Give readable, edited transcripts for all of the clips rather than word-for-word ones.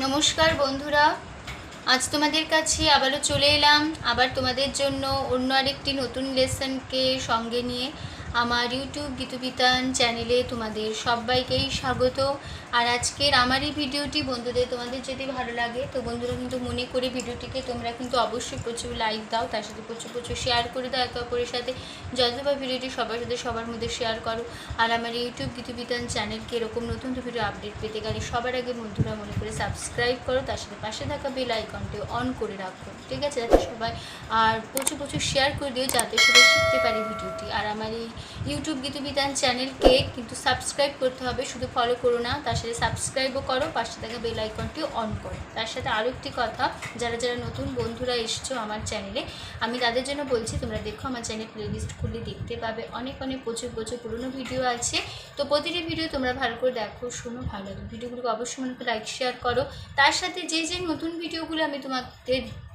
নমস্কার বন্ধুরা, আজ তোমাদের কাছে আবারও চলে এলাম আবার তোমাদের জন্য অন্য আরেকটি নতুন লেসনকে সঙ্গে নিয়ে। আমার ইউটিউব গীতুবিতান চ্যানেলে তোমাদের সবাইকেই স্বাগত। আর আজকের আমার এই ভিডিওটি বন্ধুদের তোমাদের যদি ভালো লাগে তো বন্ধুরা কিন্তু মনে করে ভিডিওটিকে তোমরা কিন্তু অবশ্যই প্রচুর লাইক দাও, তার সাথে প্রচুর প্রচুর শেয়ার করে দাও একে অপরের সাথে। যতবার ভিডিওটি সবার সাথে সবার মধ্যে শেয়ার করো। আর আমার ইউটিউব গীতুবিতান চ্যানেলকে এরকম নতুন ভিডিও আপডেট পেতে গেলে সবার আগে বন্ধুরা মনে করে সাবস্ক্রাইব করো, তার সাথে পাশে থাকা বেল আইকনটিও অন করে রাখো, ঠিক আছে, যাতে সবাই আর প্রচুর প্রচুর শেয়ার করে দিও যাতে সবাই শিখতে পারে ভিডিওটি। আর আমার এই ইউটিউব গীতুবিতান চ্যানেলকে কিন্তু সাবস্ক্রাইব করতে হবে, শুধু ফলো করো না, তার সাথে সাবস্ক্রাইবও করো, পাশে থাকা বেল আইকনটিও অন করো। তার সাথে আরও একটি কথা, যারা যারা নতুন বন্ধুরা এসছো আমার চ্যানেলে, আমি তাদের জন্য বলছি তোমরা দেখো আমার চ্যানেল প্লেলিস্ট খুলে দেখতে পাবে অনেক প্রচুর পুরনো ভিডিও আছে। তো প্রতিটি ভিডিও তোমরা ভালো করে দেখো, শোনো, ভালো লাগে ভিডিওগুলোকে অবশ্যই মনে করে লাইক শেয়ার করো। তার সাথে যে নতুন ভিডিওগুলো আমি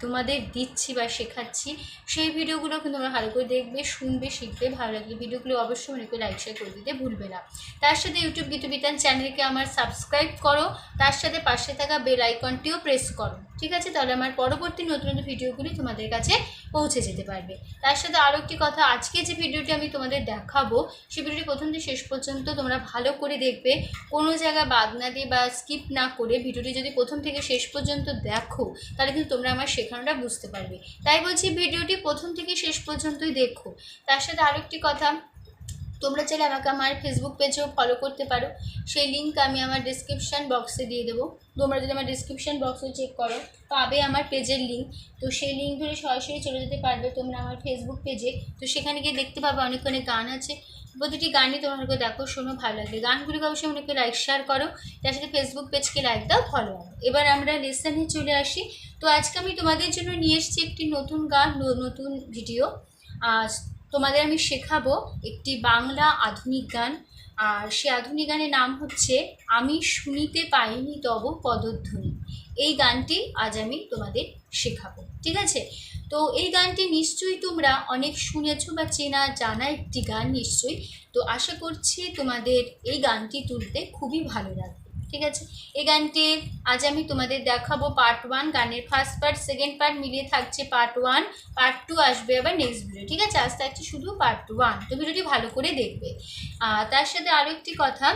তোমাদের দিচ্ছি বা শেখাচ্ছি সেই ভিডিওগুলো কিন্তু তোমরা ভালো করে দেখবে, শুনবে, শিখবে। ভালো লাগলে ভিডিওগুলো অবশ্যই মনে করে লাইক শেয়ার করে দিতে ভুলবে না। তার সাথে ইউটিউব গীতুবিতান চ্যানেলকে আমার সাবস্ক্রাইব করো, তার সাথে পাশে থাকা বেল আইকনটিও প্রেস করো, ঠিক আছে, তাহলে আমার পরবর্তী নতুন নতুন ভিডিওগুলি তোমাদের কাছে পৌঁছে যেতে পারবে। তার সাথে আরও একটি কথা, আজকে যে ভিডিওটি আমি তোমাদের দেখাবো সেই ভিডিওটি প্রথম থেকে শেষ পর্যন্ত তোমরা ভালো করে দেখবে, কোনো জায়গা বাদ না দিয়ে বা স্কিপ না করে ভিডিওটি যদি প্রথম থেকে শেষ পর্যন্ত দেখো তাহলে কিন্তু তোমরা আমার শেখানোটা বুঝতে পারবে। তাই বলছি ভিডিওটি প্রথম থেকে শেষ পর্যন্তই দেখো। তার সাথে আরও একটি কথা, তোমরা চাইলে আমাকে আমার ফেসবুক পেজেও ফলো করতে পারো, সেই লিঙ্ক আমি আমার ডিসক্রিপশান বক্সে দিয়ে দেবো। তোমরা যদি আমার ডিসক্রিপশান বক্সে চেক করো পাবে আমার পেজের লিঙ্ক, তো সেই লিঙ্ক ধরে সরাসরি চলে যেতে পারবে তোমরা আমার ফেসবুক পেজে। তো সেখানে গিয়ে দেখতে পাবে অনেক গান আছে, প্রতিটি গানই তোমাকে দেখো, শোনো, ভালো লাগে। গানগুলিকে অবশ্যই মনে করে লাইক শেয়ার করো, তার সাথে ফেসবুক পেজকে লাইক দাও, ফলো করো। এবার আমরা লেসনে চলে আসি। তো আজকে আমি তোমাদের জন্য নিয়ে এসেছি একটি নতুন গান, নতুন ভিডিও। তোমাদের আমি শেখাবো একটি বাংলা আধুনিক গান, আর সে আধুনিক গানের নাম হচ্ছে আমি শুনিতে পাইনি তব পদধ্বনি। এই গানটি আজ আমি তোমাদের শেখাবো, ঠিক আছে। তো এই গানটি নিশ্চয়ই তোমরা অনেক শুনেছো বা চেনা জানা একটি গান নিশ্চয়ই। তো আশা করছি তোমাদের এই গানটি তুলতে খুবই ভালো লাগবে, ঠিক আছে। এই গানটি আজ আমি তোমাদের দেখাবো পার্ট 1, গানের ফার্স্ট পার্ট সেকেন্ড পার্ট মিলিয়ে থাকছে পার্ট 1, পার্ট 2 আসবে আবার নেক্সট ভিডিও, ঠিক আছে। আজ থাকছে শুধু পার্ট 1, তো ভিডিওটি ভালো করে দেখবে। তার সাথে আরও একটি কথা,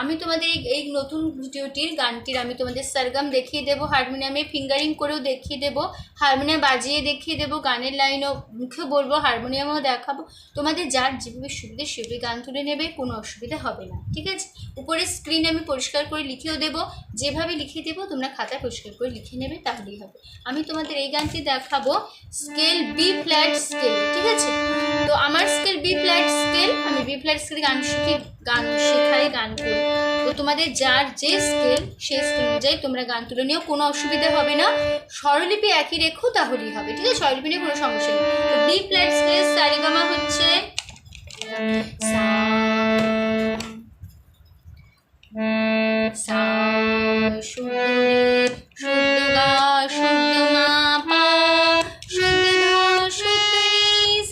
আমি তোমাদের এই নতুন ভিডিওটির গানটির আমি তোমাদের সরগম দেখিয়ে দেবো, হারমোনিয়ামে ফিঙ্গারিং করেও দেখিয়ে দেবো, হারমোনিয়াম বাজিয়ে দেখিয়ে দেবো, গানের লাইনও মুখে বলবো, হারমোনিয়ামও দেখাবো। তোমাদের যার যেভাবে সুবিধে সেভাবে গান তুলে নেবে, কোনো অসুবিধা হবে না, ঠিক আছে। উপরে স্ক্রিনে আমি পরিষ্কার করে লিখেও দেবো, যেভাবে লিখে দেবো তোমরা খাতায় পরিষ্কার করে লিখে নেবে, তাহলেই হবে। আমি তোমাদের এই গানটি দেখাবো স্কেল বি ফ্ল্যাট স্কেল, ঠিক আছে। তো আমার স্কেল বি ফ্ল্যাট স্কেল, আমি বি ফ্ল্যাট স্কেলে গান শেখাই, গান করি। তো তোমাদের যার যে স্কেল সেই স্কেল অনুযায়ী তোমরা গান তুলে নিও, কোনো অসুবিধা হবে না। স্বরলিপি একই রেখো তাহলেই হবে, ঠিক আছে, স্বরলিপি নিয়ে কোনো সমস্যা নেই। তো বি ফ্ল্যাট স্কেল সারেগামা হচ্ছে সা সা, শুদ্ধ রে, শুদ্ধ গা, শুদ্ধ মা পা, শুদ্ধ ধা, শুদ্ধ রে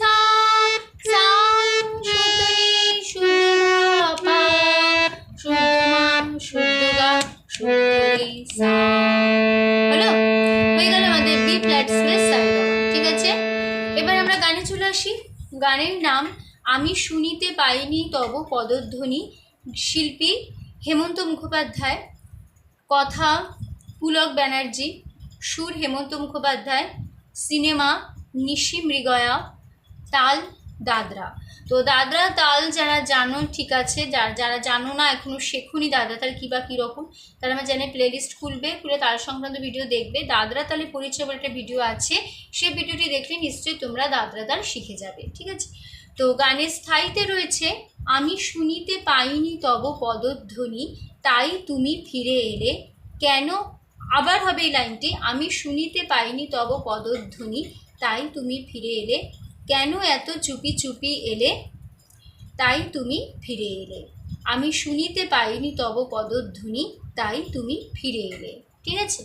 সা, সা, শুদ্ধ রে, শুদ্ধ ধা পা, শুদ্ধ মা, শুদ্ধ গা, শুদ্ধ রে সা। হলো, হয়ে গেল আমাদের বি ফ্ল্যাট স্কেল সারেগামা, ঠিক আছে। এবার আমরা গানে চলে আসি। গানের নাম আমি শুনিতে পাইনি তব পদধ্বনি, শিল্পী হেমন্ত মুখোপাধ্যায়, কথা পুলক ব্যানার্জি, সুর হেমন্ত মুখোপাধ্যায়, সিনেমা নিশি মৃগয়া, তাল দাদরা। তো দাদরা তাল যারা জানো ঠিক আছে, যারা জানো না এখনও শেখুনি দাদরা তাল কী বা কীরকম, তারা আমার চ্যানেলে প্লেলিস্ট খুলবে, খুলে তাল সংক্রান্ত ভিডিও দেখবে। দাদরা তালে পরিচয় বলে একটা ভিডিও আছে, সেই ভিডিওটি দেখলে নিশ্চয়ই তোমরা দাদরা তাল শিখে যাবে, ঠিক আছে। তো গানের স্থায়ীতে রয়েছে আমি শুনিতে পাইনি তব পদধ্বনি, তাই তুমি ফিরে এলে কেন। আবার হবে এই লাইনটি, আমি শুনিতে পাইনি তব পদধ্বনি, তাই তুমি ফিরে এলে কেন, এত চুপি চুপি এলে, তাই তুমি ফিরে এলে। আমি শুনিতে পাইনি তব পদধ্বনি, তাই তুমি ফিরে এলে, ঠিক আছে।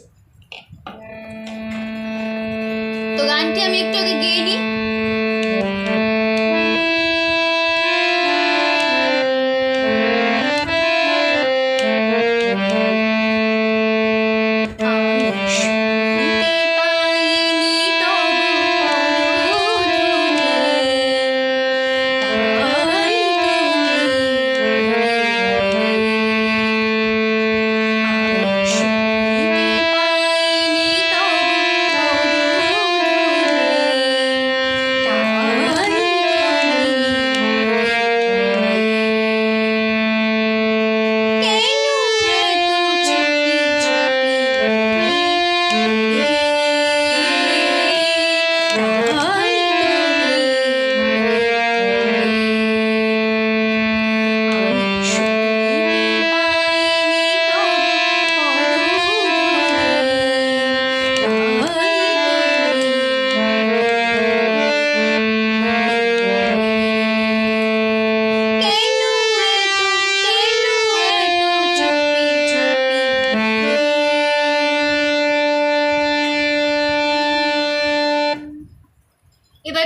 তো গানটি আমি একটু আগে গেয়ে নিই।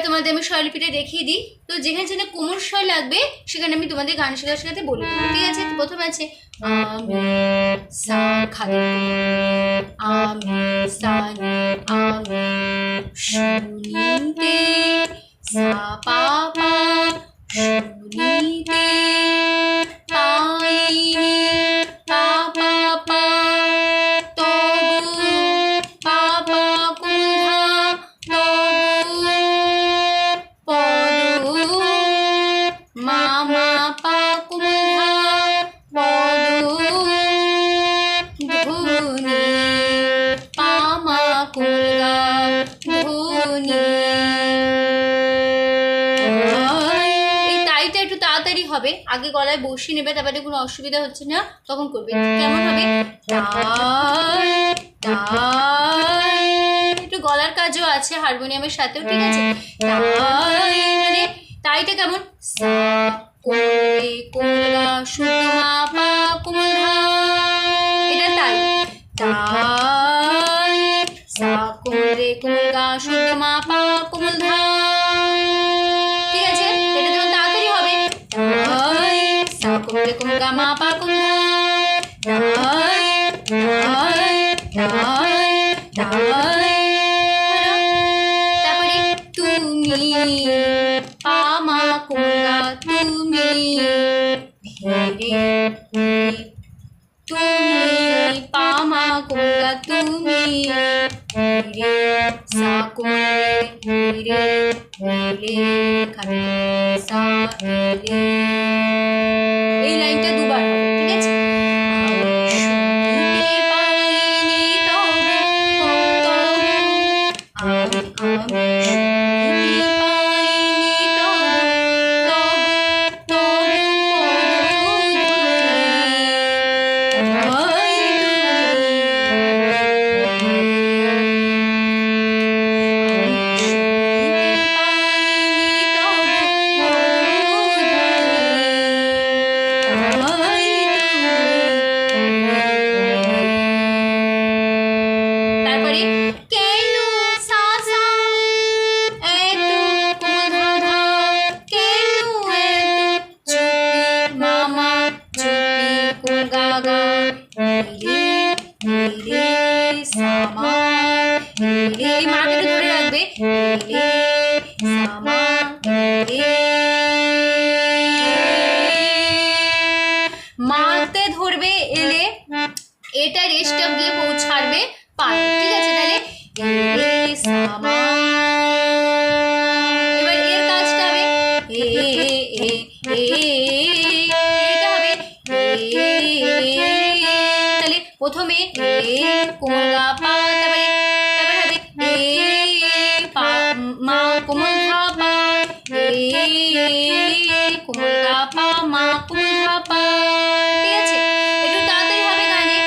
তোমাদের আমি স্বরলিপিটা দেখিয়ে দিই। তো যেখানে যেখানে কোমল স্বর লাগবে সেখানে আমি তোমাদের গান শেখাতে শেখাতে বলে দেবো, ঠিক আছে? তো প্রথমে আছে আমি সা খালি, আমি সা আমি শুনিতে সা পা পা শুনিতে পাইনি পা পা পা তবু পা পা কুন্ধা তবু পদ মা মা পা কুন্ধা পদ ধুনি পা মা কুলগা ধুনি। একটু তাড়াতাড়ি হবে, আগে গলায় বসিয়ে নেবে, তারপরে কোনো অসুবিধা হচ্ছে না তখন করবে। কেমন হবে? একটু গলার কাজও আছে হারমোনিয়ামের সাথেও, ঠিক আছে? মানে তাইটা কেমন? সা কোলে কোলা শুদ্ধ মা পা কোমল ধা, এটা তাই। তাই সা কোলে কোলা শুদ্ধ মা পা কোমল ধা, ঠিক আছে? এটা যখন তাড়াতাড়ি হবে সা কোলে কোলা মা পা কোমল ধা, তারপরে তুমি পা মা কোমলা তুমি ধীরে তুমি পা মা কোমলা তুমি ধীরে সা কোমলে ধীরে ধীরে খালি সা ধীরে। এই লাইনটা দুবার হবে, ঠিক আছে? মাতে ধরবে এলে, এটা রেস্টটা গিয়ে পৌঁছাবে পারে, ঠিক আছে? তাহলে এবার এর কাজটা হবে এটা হবে তাহলে প্রথমে কোমল গা পা, তারপরে হবে পা মা কোমল ধা পা, কোমল গা পা মা কোমল ধা পা, ঠিক আছে? একটু তাড়াতাড়ি হবে গানে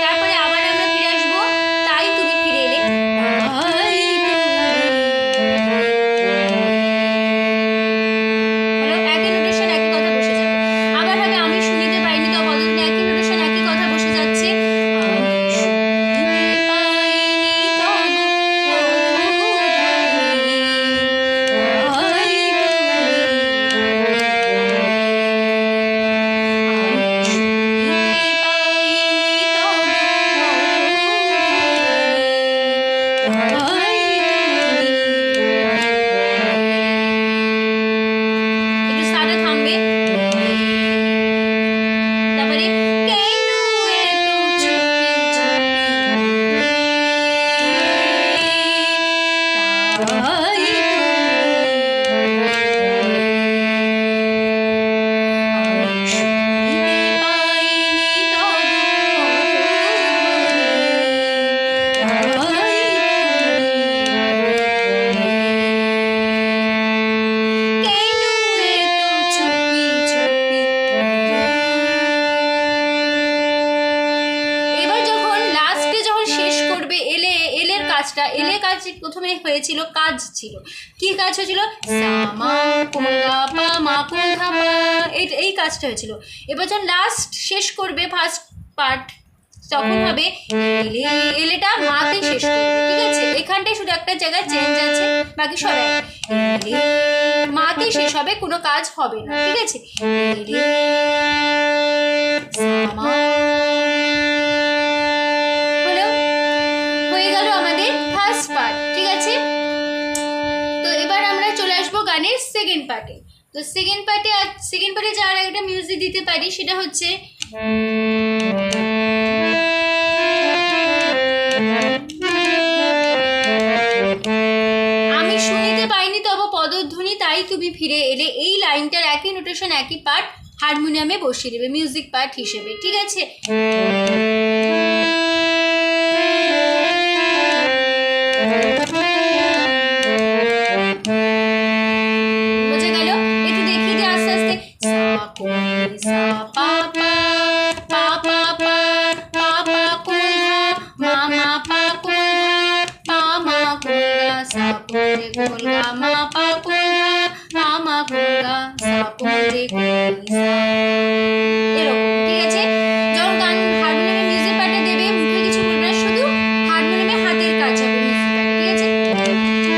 তারপরে আবার আমরা ফিরে আসবো তাই তুমি ফিরে এলে, একই নোটেশন একই কথা বসে যাবে। আবার হবে আমি শুনিতে পাইনি তো পদদিনে একই নোটেশন একই কথা বসে যাচ্ছে, আমি শুনিতে প্রথমে হয়েছিল কাজ ছিল, কি কাজ হয়েছিল, সা মা কোমল গা পা মা কোমল ধা পা, এই কাজটা হয়েছিল। এবার যখন লাস্ট শেষ করবে ফার্স্ট পার্ট তখন হবে এলে, এলেটা মাতে শেষ করবে, ঠিক আছে। এখানটায় শুধু একটা জায়গায় চেঞ্জ আছে, বাকি সব এক, এলে মাতে শেষ হবে, কোনো কাজ হবে না, ঠিক আছে। এলে সা মা হলো, হয়ে গেল আমাদের ফার্স্ট পার্ট, ঠিক আছে। তো এবার আমরা চলে আসবো গানের সেকেন্ড পার্টে। তো সেকেন্ড পার্টে যাওয়ার আগে একটা মিউজিক দিতে পারি, সেটা হচ্ছে আমি শুনিতে পাইনি তব পদধ্বনি তাই তুমি ফিরে এলে, এই লাইনটার একই নোটেশন একই পার্ট হারমোনিয়ামে বসিয়ে দেবে মিউজিক পার্ট হিসেবে, ঠিক আছে। বোঝা গেল? একটু দেখিয়ে দিই আস্তে আস্তে, সা কোমল সা পা পা পা পা পা পা পা কোমল ধা মা মা পা কোমল ধা পা মা কোমল গা সা কোমল রে কোমল গা মা পা কোমল ধা পা মা কোমল গা সা কোমল রে কোমল সা, এরকম, ঠিক আছে। যখন গান হারমোনিয়ামে মিউজিক পার্টে দেবে মুখে কিছু বলবে না, শুধু হারমোনিয়ামে হাতের কাজ হবে মিউজিক পার্টে, ঠিক আছে।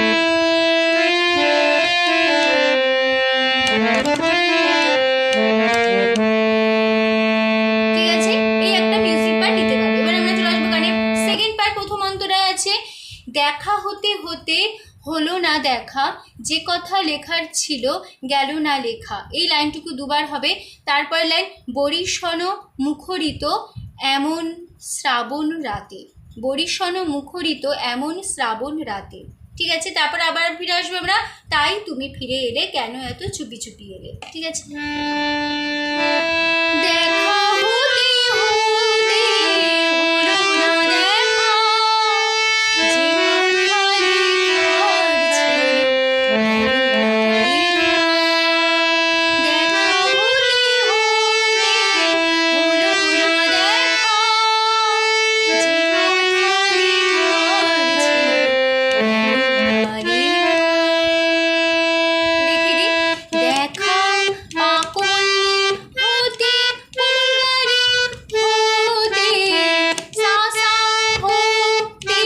ঠিক আছে, এই একটা মিউজিক পার্ট দিতে পারবে। এবার আমরা চলে আসবো গানের সেকেন্ড পার্ট। প্রথম অন্তরায় আছে দেখা হতে হতে হলো না দেখা, যে কথা লেখার ছিল গেল না লেখা, এই লাইনটুকু দুবার হবে। তারপর লাইন বরিশন মুখরিত এমন শ্রাবণ রাতে, বরিশন মুখরিত এমন শ্রাবণ রাতে, ঠিক আছে। তারপর আবার ফিরে আসবো আমরা, তাই তুমি ফিরে এলে কেন এত চুপি চুপি এলে, ঠিক আছে। দেখা হতে হতে হলো না দেখা, যে কথা লেখার ছিল দেখা হতে হতে হলো না দেখা, যে কথা লেখার ছিল দেখি দি, দেখা পাকলি হতে পুলগারি হতে সা সা হতে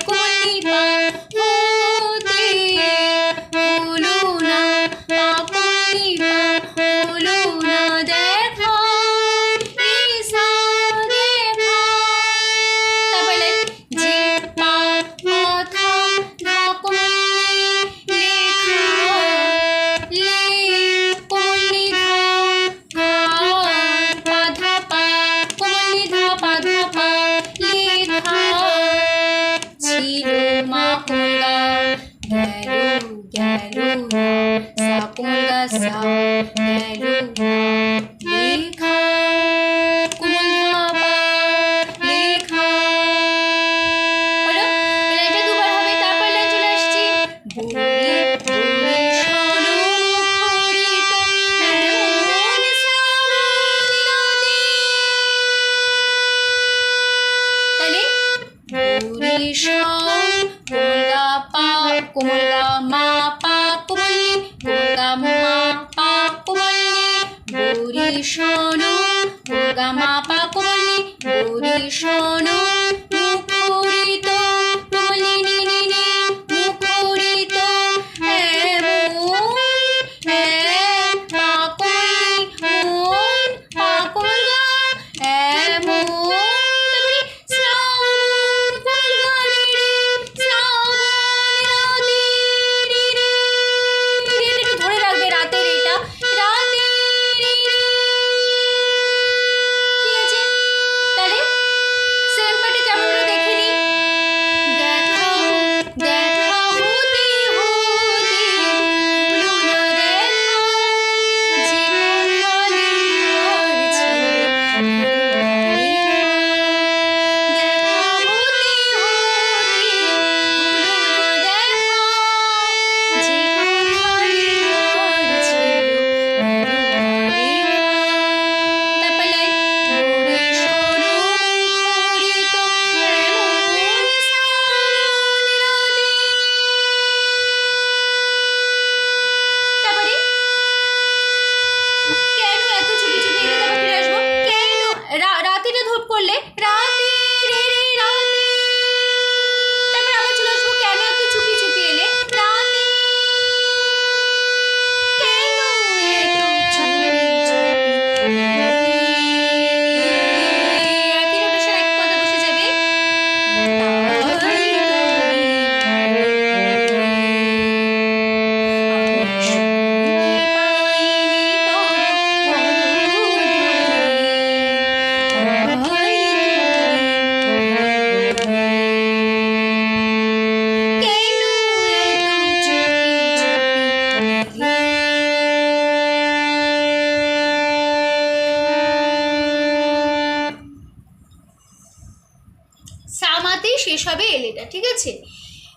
কলি পা হতে হলো না পাকলি পা হলো না দেখা, এই সা দেখা, তারপর লাইন যে পা কথা ধা কমলি লেখা, লে কমলি ধা ধা পা ধা পা কমলি ধা পা ধা পা লেখা ছিল মা কোমল গা গেল না সা কোমল গা সা গেল না লেখা কোমল ধা পা লেখা, হলো। এই লাইনটা দুবার হবে। তারপর লাইন চলে আসছি বরিশন মুখরিত এমন শ্রাবণ রাতে, তাহলে বরিশন কোমল গা পা কোমল গা মা পা কোমলি কোমল গা মা পা কোমলি বরিশন কোমল গা মা পা কোমলি বরিশন মুখরিত কোমলি নি নি নি মুখরিত এমন পা কোমলি মন পা কোমল গা এমন, তারপরে শ্রাবণ কোমল গা রে রে শ্রাবণ রাতে রে রে, এটা একটু ধরে রাখবে রাতের, এটা রাতে রে রে, ঠিক আছে। তাহলে সেকেন্ড পার্টে লাগে। সামাতেই শেষ হবে এলেটা, ঠিক আছে।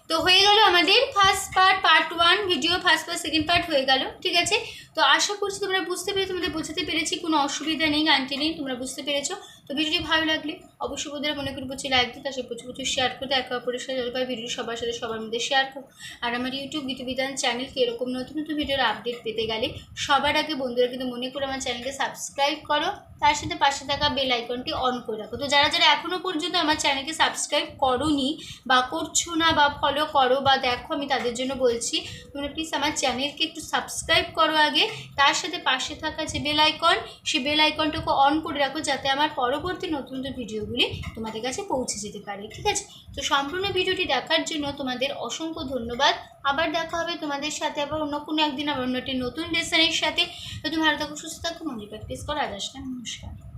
তো হয়ে গেল আমাদের first part 1 video, first part second part হয়ে গেল, ঠিক আছে। তো আশা করছি তোমরা বুঝতে পেরেছো, তোমাদের বোঝাতে পেরেছি, কোনো অসুবিধা নেই, গানটি নেই, তোমরা বুঝতে পেরেছো। তো ভিডিওটি ভালো লাগলে অবশ্যই বন্ধুরা মনে করি প্রচুর লাইক দিতে, তার সাথে প্রচুর শেয়ার করতে, একে অপরের সাথে জলপাই ভিডিও সবার সাথে সবার মধ্যে শেয়ার করো। আর আমার ইউটিউব গীতবিতান চ্যানেলকে এরকম নতুন নতুন ভিডিওর আপডেট পেতে গেলে সবার আগে বন্ধুরা কিন্তু মনে করে আমার চ্যানেলকে সাবস্ক্রাইব করো, তার সাথে পাশে থাকা বেল আইকনটি অন করে রাখো। তো যারা যারা এখনও পর্যন্ত আমার চ্যানেলকে সাবস্ক্রাইব করোনি বা করছো না বা ফলো করো বা দেখো, আমি তাদের জন্য বলছি তোমরা প্লিজ আমার চ্যানেলকে একটু সাবস্ক্রাইব করো আগে, তার সাথে পাশে থাকা যে বেল আইকন, সেই বেল আইকনটাকে অন করে রাখো, যাতে আমার পরবর্তী নতুন নতুন ভিডিওগুলি তোমাদের কাছে পৌঁছে যেতে পারে, ঠিক আছে। তো সম্পূর্ণ ভিডিওটি দেখার জন্য তোমাদের অসংখ্য ধন্যবাদ। আবার দেখা হবে তোমাদের সাথে আবার অন্য কোনো একদিন, আবার অন্য একটি নতুন লেসনের সাথে। তো তুমি ভালো থাকো, সুস্থ থাকো, মনে প্র্যাকটিস করো। আজ আসলাম, নমস্কার।